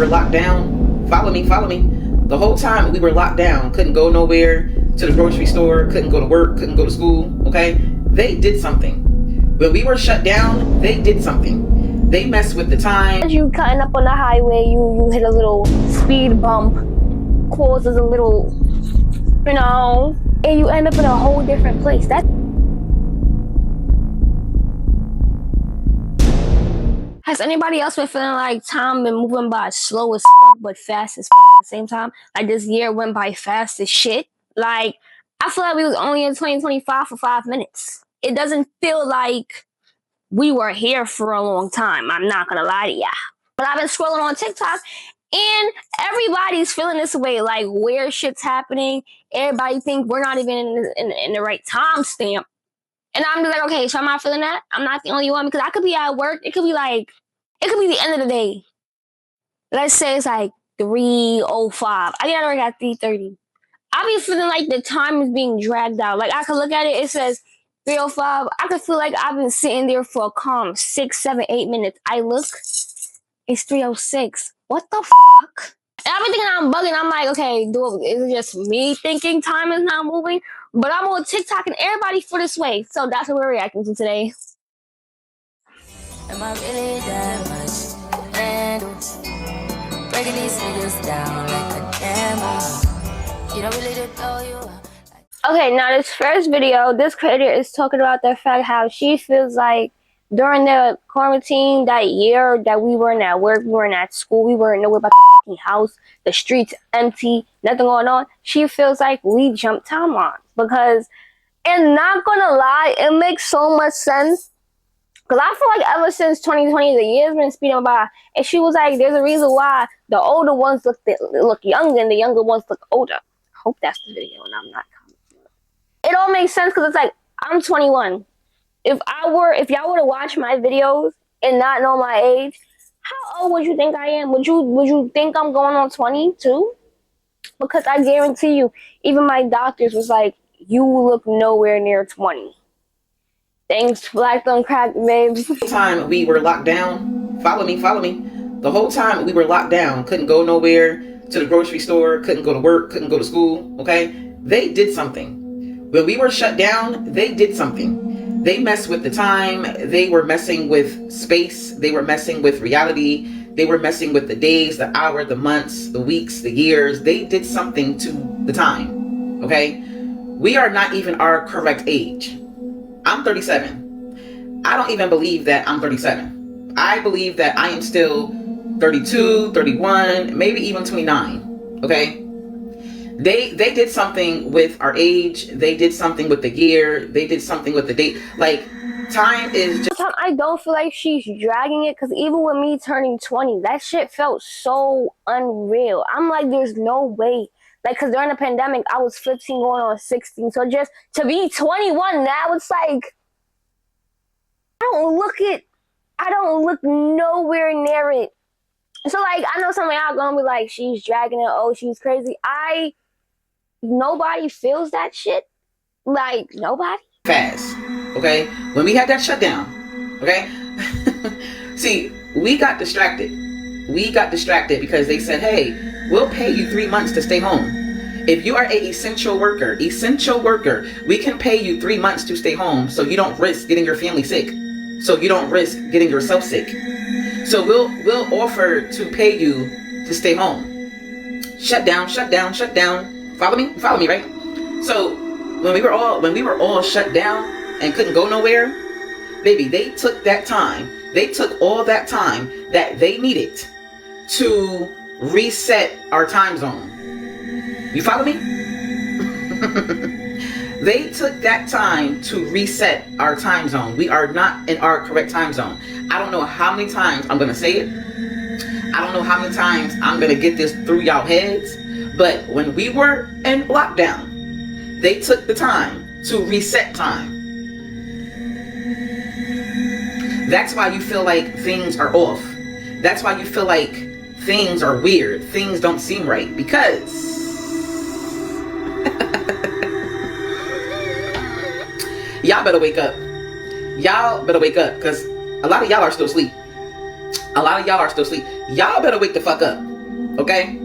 were locked down, follow me, the whole time we were locked down, couldn't go nowhere, to the grocery store, couldn't go to work, couldn't go to school, okay? They did something. When we were shut down, they did something. They messed with the time. As you cutting up on the highway, you hit a little speed bump, causes a little, you know, and you end up in a whole different place. Has anybody else been feeling like time been moving by slow as fuck but fast as fuck at the same time? Like this year went by fast as shit. Like I feel like we was only in 2025 for 5 minutes. It doesn't feel like we were here for a long time. I'm not gonna lie to ya. But I've been scrolling on TikTok and everybody's feeling this way. Like where shit's happening, everybody think we're not even in the right time stamp. And I'm just like, okay, so I'm not feeling that. I'm not the only one because I could be at work. It could be like, it could be the end of the day. Let's say it's like 3:05. I get out of work at 3:30. I be feeling like the time is being dragged out. Like I could look at it, it says 3:05. I could feel like I've been sitting there for a calm 6, 7, 8 minutes. I look, it's 3:06. What the fuck? And I've been thinking I'm bugging. I'm like, okay, is it just me thinking time is not moving? But I'm on TikTok and everybody feel this way. So that's what we're reacting to today. Am I really that much to handle? Breaking these figures down like a camera. You don't really know you. Okay, now this first video, this creator is talking about the fact how she feels like during the quarantine that year that we weren't at work, we weren't at school, we weren't nowhere but the fucking house, the streets empty, nothing going on. She feels like we jumped timelines because, and not gonna lie, it makes so much sense. Because I feel like ever since 2020, the year's been speeding by. And she was like, there's a reason why the older ones look younger and the younger ones look older. I hope that's the video and I'm not commenting. It all makes sense because it's like, I'm 21. If y'all were to watch my videos and not know my age, how old would you think I am? Would you think I'm going on 22? Because I guarantee you, even my doctors was like, you look nowhere near 20. Thanks, Black Don't Crack, babes. The time we were locked down, follow me, the whole time we were locked down, couldn't go nowhere, to the grocery store, couldn't go to work, couldn't go to school, okay? They did something. When we were shut down, they did something. They messed with the time, they were messing with space, they were messing with reality, they were messing with the days, the hour, the months, the weeks, the years. They did something to the time, okay? We are not even our correct age. I'm 37. I don't even believe that I'm 37. I believe that I am still 32, 31, maybe even 29, okay? They did something with our age. They did something with the year. They did something with the date. Like, time is just... I don't feel like she's dragging it because even with me turning 20, that shit felt so unreal. I'm like, there's no way. Like, because during the pandemic, I was 15 going on 16. So just to be 21 now, it's like, I don't look nowhere near it. So, like, I know some of y'all gonna be like, she's dragging it. Oh, she's crazy. Nobody feels that shit. Like, nobody. Fast, okay? When we had that shutdown, okay? See, we got distracted. We got distracted because they said, hey, we'll pay you 3 months to stay home. If you are a essential worker, we can pay you 3 months to stay home so you don't risk getting your family sick. So you don't risk getting yourself sick. So we'll offer to pay you to stay home. Shut down. Follow me, right? So when we were all shut down and couldn't go nowhere, baby, they took that time. They took all that time that they needed to reset our time zone. You follow me? They took that time to reset our time zone. We are not in our correct time zone. I don't know how many times I'm gonna say it. I don't know how many times I'm gonna get this through y'all heads. But when we were in lockdown, they took the time to reset time. That's why you feel like things are off. That's why you feel like things are weird. Things don't seem right because y'all better wake up. Y'all better wake up because a lot of y'all are still asleep. Y'all better wake the fuck up. Okay?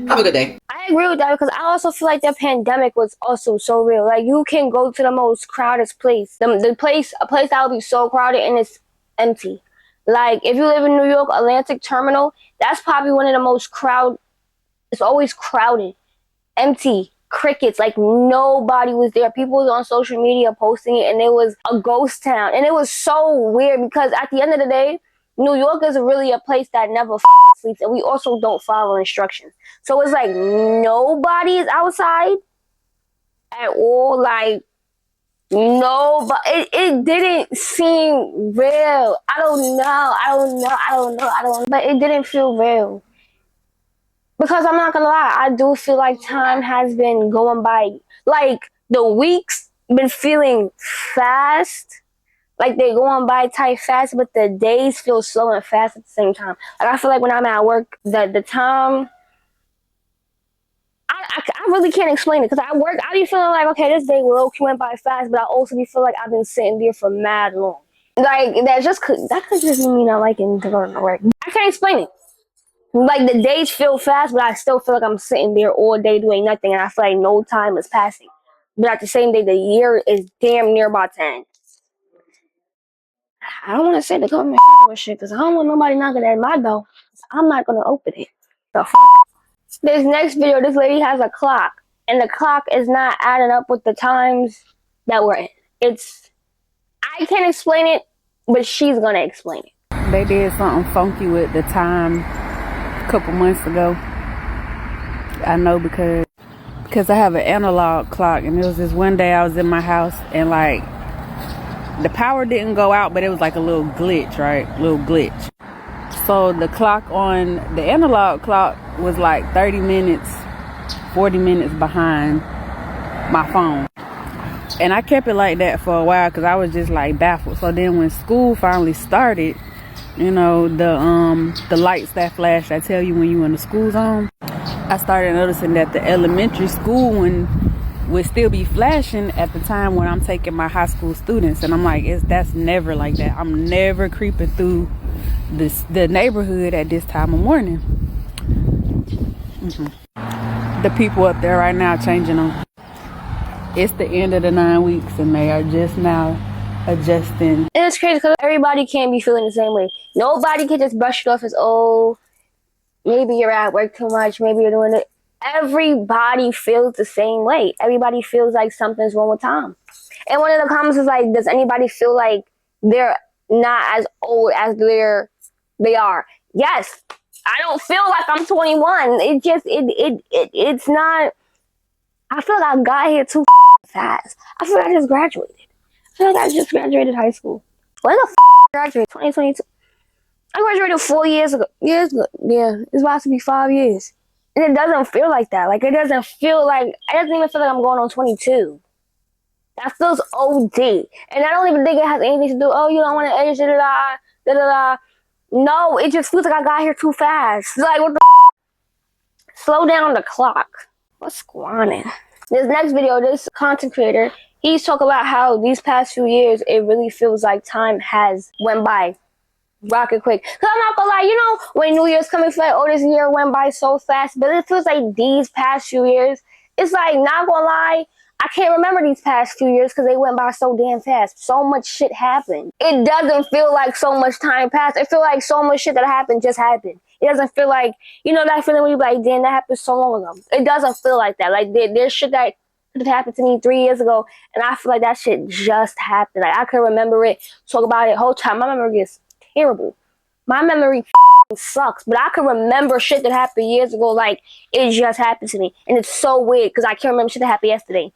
Have a good day. I agree with that because I also feel like the pandemic was also so real. Like, you can go to the most crowded place, a place that would be so crowded and it's empty. Like, if you live in New York, Atlantic Terminal, that's probably one of the most it's always crowded, empty, crickets, like nobody was there. People was on social media posting it and it was a ghost town. And it was so weird because at the end of the day, New York is really a place that never fucking sleeps, and we also don't follow instructions. So it's like nobody is outside at all. Like, no, but it didn't seem real. I don't know. But it didn't feel real. Because I'm not gonna lie, I do feel like time has been going by. Like, the weeks been feeling fast. Like, they're going by tight fast, but the days feel slow and fast at the same time. Like, I feel like when I'm at work, the time, I really can't explain it. Because at work, I be feeling like, okay, this day low-key went by fast, but I also be feeling like I've been sitting there for mad long. Like, that could just mean I like to go to work. I can't explain it. Like, the days feel fast, but I still feel like I'm sitting there all day doing nothing, and I feel like no time is passing. But at the same day, the year is damn near about to end. I don't want to say the government with shit because I don't want nobody knocking at my door. I'm not going to open it. The fuck? This next video, this lady has a clock, and the clock is not adding up with the times that we're in. I can't explain it, but she's going to explain it. They did something funky with the time a couple months ago. I know because I have an analog clock, and it was this one day I was in my house and like the power didn't go out, but it was like a little glitch, right? Little glitch. So the clock on the analog clock was like 30 minutes, 40 minutes behind my phone. And I kept it like that for a while because I was just like baffled. So then when school finally started, you know, the lights that flash that tell you when you in the school zone, I started noticing that the elementary school one would still be flashing at the time when I'm taking my high school students. And I'm like, that's never like that. I'm never creeping through the neighborhood at this time of morning. The people up there right now changing them. It's the end of the 9 weeks and they are just now adjusting. And it's crazy because everybody can't be feeling the same way. Nobody can just brush it off as, oh, maybe you're at work too much, maybe you're doing it. Everybody feels the same way. Everybody feels like something's wrong with Tom. And one of the comments is like, does anybody feel like they're not as old as they are? Yes. I don't feel like I'm 21. It's not. I feel like I got here too fast. I feel like I just graduated. I feel like I just graduated high school. When the graduated? 2022. I graduated 4 years ago. Yeah, it's about to be 5 years. And it doesn't feel like that. Like, it doesn't even feel like I'm going on 22. That feels OD. And I don't even think it has anything to do, oh, you don't want to age, da-da-da. No, it just feels like I got here too fast. Like, what the slow down the clock. What's going on? This next video, this content creator, he's talking about how these past few years, it really feels like time has went by rocket quick. Cause I'm not gonna lie, you know, when New Year's coming, feel like, oh, this year went by so fast. But it feels like these past few years, it's like, not gonna lie, I can't remember these past few years because they went by so damn fast. So much shit happened. It doesn't feel like so much time passed. It feels like so much shit that happened just happened. It doesn't feel like, you know, that feeling when you're like, damn, that happened so long ago. It doesn't feel like that. Like, there's shit that could have happened to me 3 years ago, and I feel like that shit just happened. Like, I can remember it, talk about it whole time. My memory is terrible. My memory sucks, but I can remember shit that happened years ago like it just happened to me. And it's so weird because I can't remember shit that happened yesterday.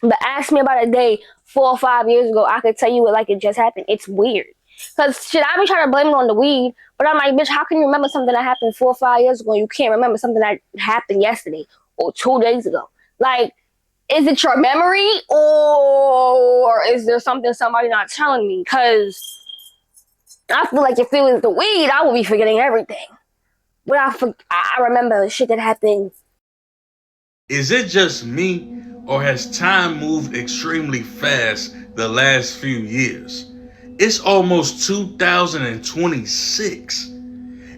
But ask me about a day 4 or 5 years ago, I could tell you it like it just happened. It's weird. Because shit, I be trying to blame it on the weed, but I'm like, bitch, how can you remember something that happened 4 or 5 years ago and you can't remember something that happened yesterday or 2 days ago? Like, is it your memory or is there something somebody not telling me? Because I feel like if it was the weed, I would be forgetting everything. But I remember shit that happened. Is it just me, or has time moved extremely fast the last few years? It's almost 2026.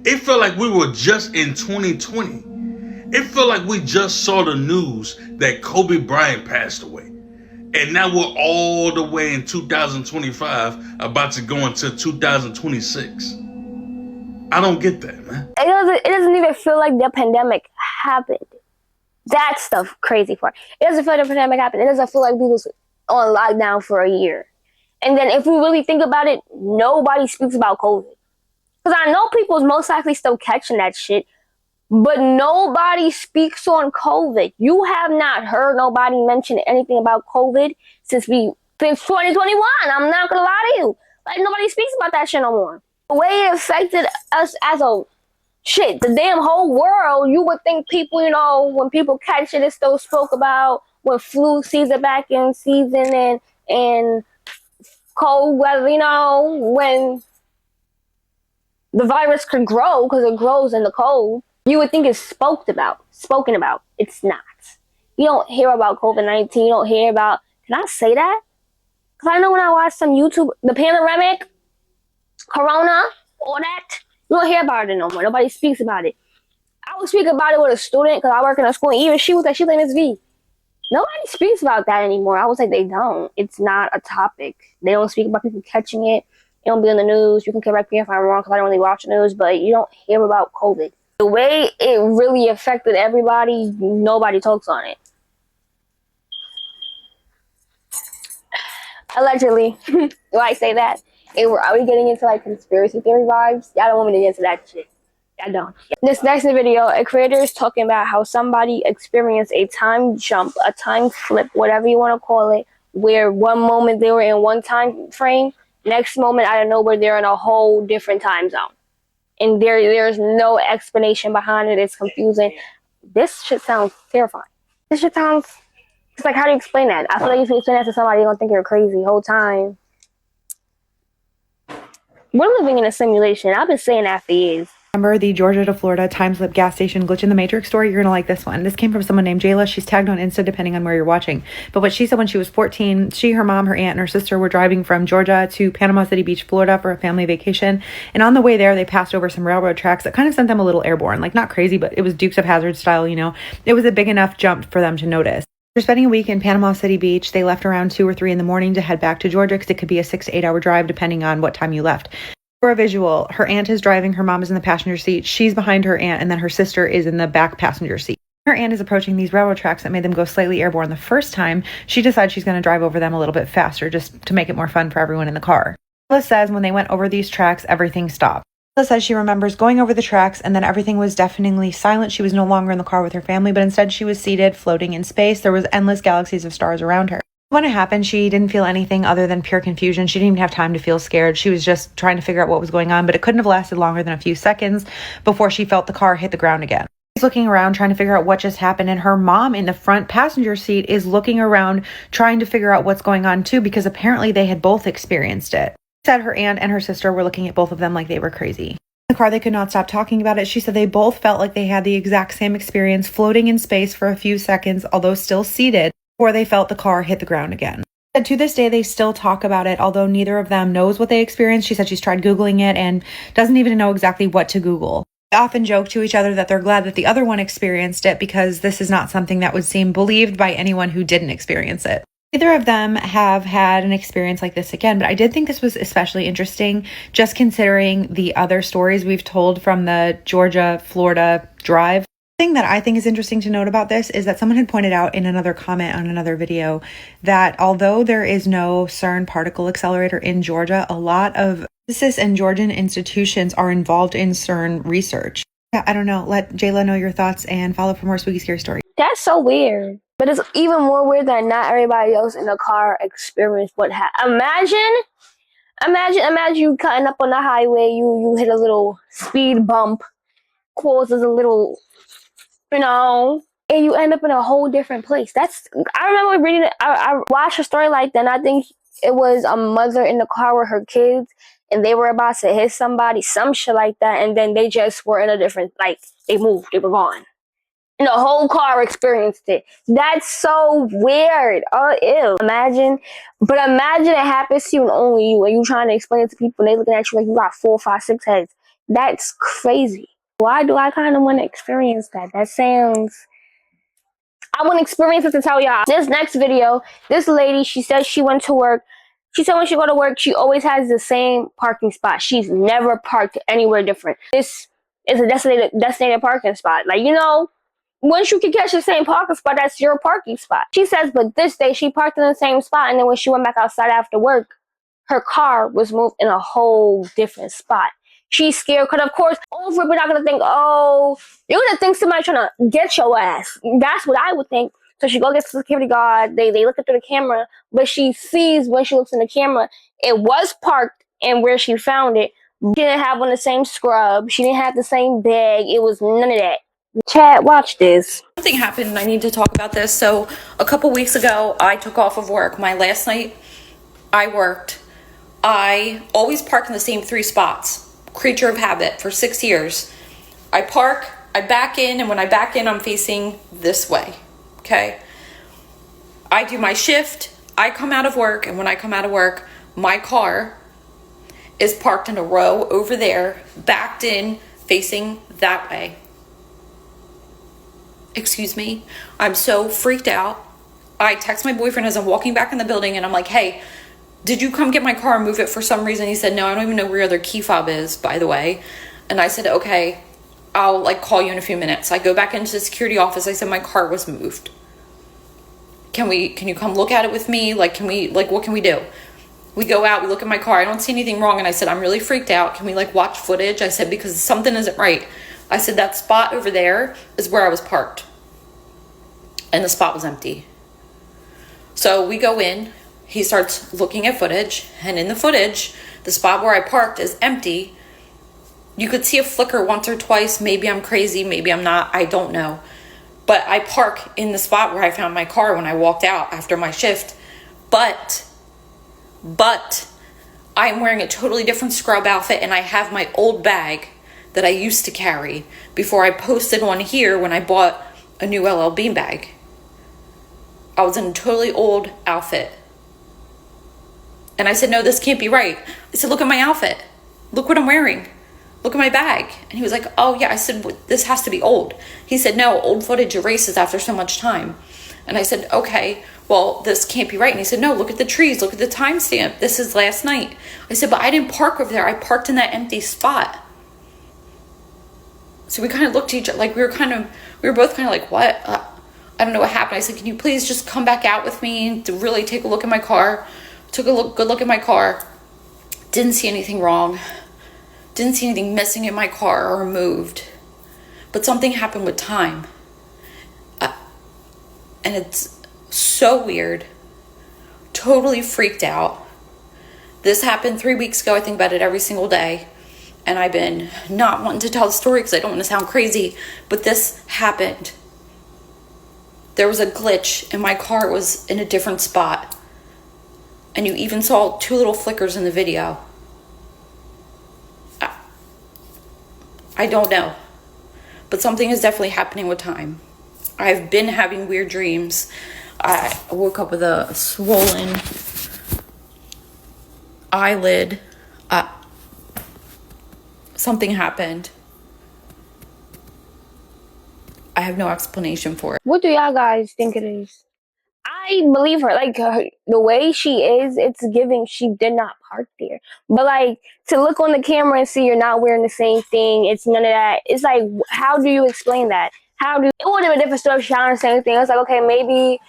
It felt like we were just in 2020. It felt like we just saw the news that Kobe Bryant passed away. And now we're all the way in 2025, about to go into 2026. I don't get that, man. It doesn't even feel like the pandemic happened. That's the crazy part. It doesn't feel like the pandemic happened. It doesn't feel like we was on lockdown for a year. And then if we really think about it, nobody speaks about COVID. Because I know people's most likely still catching that shit, but nobody speaks on COVID. You have not heard nobody mention anything about COVID since 2021. I'm not gonna lie to you. Like, nobody speaks about that shit no more. The way it affected us as a shit, the damn whole world, you would think people, you know, when people catch it, it's still spoke about when flu season back in season and cold weather, you know, when the virus could grow because it grows in the cold. You would think it's spoken about. It's not. You don't hear about COVID-19. You don't hear about, can I say that? Because I know when I watch some YouTube, the pandemic, Corona, all that, you don't hear about it no more. Nobody speaks about it. I would speak about it with a student because I work in a school, and even she was like, she's like, Miss V. Nobody speaks about that anymore. I was like, they don't. It's not a topic. They don't speak about people catching it. It don't be on the news. You can correct me if I'm wrong because I don't really watch the news, but you don't hear about COVID. The way it really affected everybody, nobody talks on it. Allegedly. Why I say that? Are we getting into like conspiracy theory vibes? Y'all don't want me to get into that shit. I don't. This next video, a creator is talking about how somebody experienced a time jump, a time flip, whatever you want to call it, where one moment they were in one time frame, next moment out of nowhere they're in a whole different time zone. And there's no explanation behind it. It's confusing. This shit sounds terrifying. This shit sounds, it's like, how do you explain that? I feel like if you explain that to somebody, they're gonna think you're crazy the whole time. We're living in a simulation. I've been saying that for years. Remember the Georgia to Florida time slip gas station glitch in the Matrix story? You're gonna like this one. This came from someone named Jayla. She's tagged on Insta depending on where you're watching. But what she said, when she was 14, she, her mom, her aunt, and her sister were driving from Georgia to Panama City Beach, Florida for a family vacation. And on the way there, they passed over some railroad tracks that kind of sent them a little airborne. Like, not crazy, but it was Dukes of Hazzard style, you know. It was a big enough jump for them to notice. After spending a week in Panama City Beach, they left around 2 or 3 in the morning to head back to Georgia because it could be a 6 to 8 hour drive depending on what time you left. For a visual, her aunt is driving, her mom is in the passenger seat, she's behind her aunt, and then her sister is in the back passenger seat. Her aunt is approaching these railroad tracks that made them go slightly airborne the first time. She decides she's going to drive over them a little bit faster just to make it more fun for everyone in the car. Jayla says when they went over these tracks, everything stopped. Jayla says she remembers going over the tracks and then everything was deafeningly silent. She was no longer in the car with her family, but instead she was seated, floating in space. There was endless galaxies of stars around her. When it happened, she didn't feel anything other than pure confusion. She didn't even have time to feel scared. She was just trying to figure out what was going on, but it couldn't have lasted longer than a few seconds before she felt the car hit the ground again. She's looking around trying to figure out what just happened, and her mom in the front passenger seat is looking around trying to figure out what's going on too, because apparently they had both experienced it. She said her aunt and her sister were looking at both of them like they were crazy. In the car, they could not stop talking about it. She said they both felt like they had the exact same experience, floating in space for a few seconds, although still seated, before they felt the car hit the ground again. To this day, they still talk about it, although neither of them knows what they experienced. She said she's tried Googling it and doesn't even know exactly what to Google. They often joke to each other that they're glad that the other one experienced it because this is not something that would seem believed by anyone who didn't experience it. Neither of them have had an experience like this again, but I did think this was especially interesting just considering the other stories we've told from the Georgia-Florida drive. Thing that I think is interesting to note about this is that someone had pointed out in another comment on another video that although there is no CERN particle accelerator in Georgia, a lot of physicists and Georgian institutions are involved in CERN research. Yeah, I don't know. Let Jayla know your thoughts and follow for more spooky scary stories. That's so weird. But it's even more weird that not everybody else in the car experienced what happened. Imagine you cutting up on the highway, you hit a little speed bump, causes a little, you know, and you end up in a whole different place. I remember reading it. I watched a story like that, and I think it was a mother in the car with her kids, and they were about to hit somebody, some shit like that, and then they just were in a different, like, they moved, they were gone. And the whole car experienced it. That's so weird. Oh, ew. Imagine it happens to you and only you, and you trying to explain it to people, and they looking at you like you got 4, 5, 6 heads. That's crazy. Why do I kind of want to experience that? That sounds... I want to experience it to tell y'all. This next video, this lady, she says she went to work. She said when she go to work, she always has the same parking spot. She's never parked anywhere different. This is a designated parking spot. Like, you know, once you can catch the same parking spot, that's your parking spot. She says, but this day she parked in the same spot, and then when she went back outside after work, her car was moved in a whole different spot. She's scared because, of course, over we're not going to think, oh, you're going to think somebody trying to get your ass. That's what I would think. So she go get the security guard. They look through the camera, but she sees when she looks in the camera, it was parked and where she found it. She didn't have on the same scrub. She didn't have the same bag. It was none of that. Chad, watch this. Something happened and I need to talk about this. So a couple weeks ago, I took off of work. My last night I worked. I always park in the same 3 spots. Creature of habit for 6 years. I park, I back in, and when I back in, I'm facing this way. Okay? I do my shift, I come out of work, and when I come out of work, my car is parked in a row over there, backed in, facing that way. Excuse me. I'm so freaked out. I text my boyfriend as I'm walking back in the building, and I'm like, hey, did you come get my car and move it for some reason? He said, no, I don't even know where your other key fob is, by the way. And I said, okay, I'll like call you in a few minutes. I go back into the security office. I said, my car was moved. Can you come look at it with me? Like, what can we do? We go out, we look at my car. I don't see anything wrong. And I said, I'm really freaked out. Can we like watch footage? I said, because something isn't right. I said, that spot over there is where I was parked. And the spot was empty. So we go in. He starts looking at footage, and in the footage, the spot where I parked is empty. You could see a flicker once or twice. Maybe I'm crazy, maybe I'm not, I don't know. But I park in the spot where I found my car when I walked out after my shift. But I'm wearing a totally different scrub outfit, and I have my old bag that I used to carry before I posted one here when I bought a new LL Bean bag. I was in a totally old outfit. And I said, no, this can't be right. I said, look at my outfit. Look what I'm wearing. Look at my bag. And he was like, oh yeah. I said, this has to be old. He said, no, old footage erases after so much time. And I said, okay, well, this can't be right. And he said, no, look at the trees. Look at the timestamp. This is last night. I said, but I didn't park over there. I parked in that empty spot. So we kind of looked at each other, like we were both kind of like, what? I don't know what happened. I said, can you please just come back out with me to really take a look at my car? Took a good look at my car. Didn't see anything wrong. Didn't see anything missing in my car or moved. But something happened with time. And it's so weird. Totally freaked out. This happened 3 weeks ago. I think about it every single day. And I've been not wanting to tell the story because I don't want to sound crazy. But this happened. There was a glitch and my car was in a different spot. And you even saw 2 little flickers in the video. I don't know. But something is definitely happening with time. I've been having weird dreams. I woke up with a swollen eyelid. Something happened. I have no explanation for it. What do y'all guys think it is? I believe her. Like, the way she is, it's giving she did not park there. But, like, to look on the camera and see you're not wearing the same thing, it's none of that. It's like, how do you explain that? It would have been a different story if she found the same thing. It's like, okay, maybe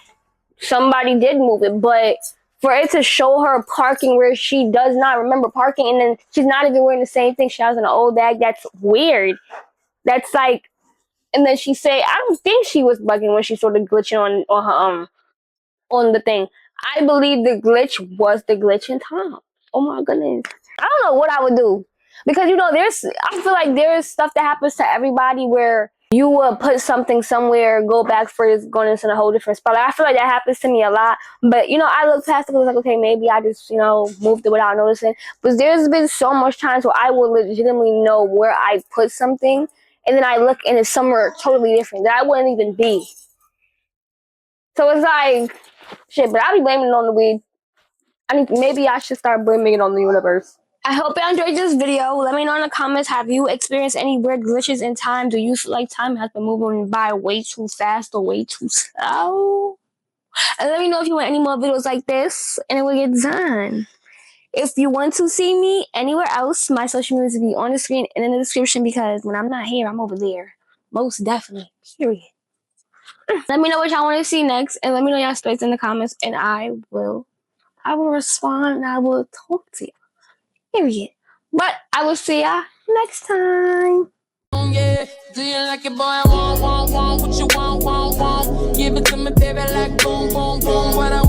somebody did move it. But for it to show her parking where she does not remember parking, and then she's not even wearing the same thing she has in an old bag, that's weird. That's like, and then she say, I don't think she was bugging when she sort of glitching on her, on the thing. I believe the glitch was the glitch in time. Oh my goodness. I don't know what I would do. Because, you know, I feel like there's stuff that happens to everybody where you will put something somewhere, go back for it, going into a whole different spot. Like, I feel like that happens to me a lot. But, you know, I look past it and was like, okay, maybe I just, you know, moved it without noticing. But there's been so much times where I will legitimately know where I put something, and then I look and it's somewhere totally different that I wouldn't even be. So it's like, shit, but I be blaming it on the weed. Maybe I should start blaming it on the universe. I hope you enjoyed this video. Let me know in the comments, have you experienced any weird glitches in time? Do you feel like time has been moving by way too fast or way too slow? And let me know if you want any more videos like this, and it will get done. If you want to see me anywhere else, my social media will be on the screen and in the description, because when I'm not here, I'm over there. Most definitely. Period. Let me know what y'all want to see next, and let me know y'all space in the comments, and I will respond, and I will talk to you. Period. But I will see ya next time. Yeah, do you like it, boy? Want, what you want. Give it to me, baby, like boom, boom, boom. What I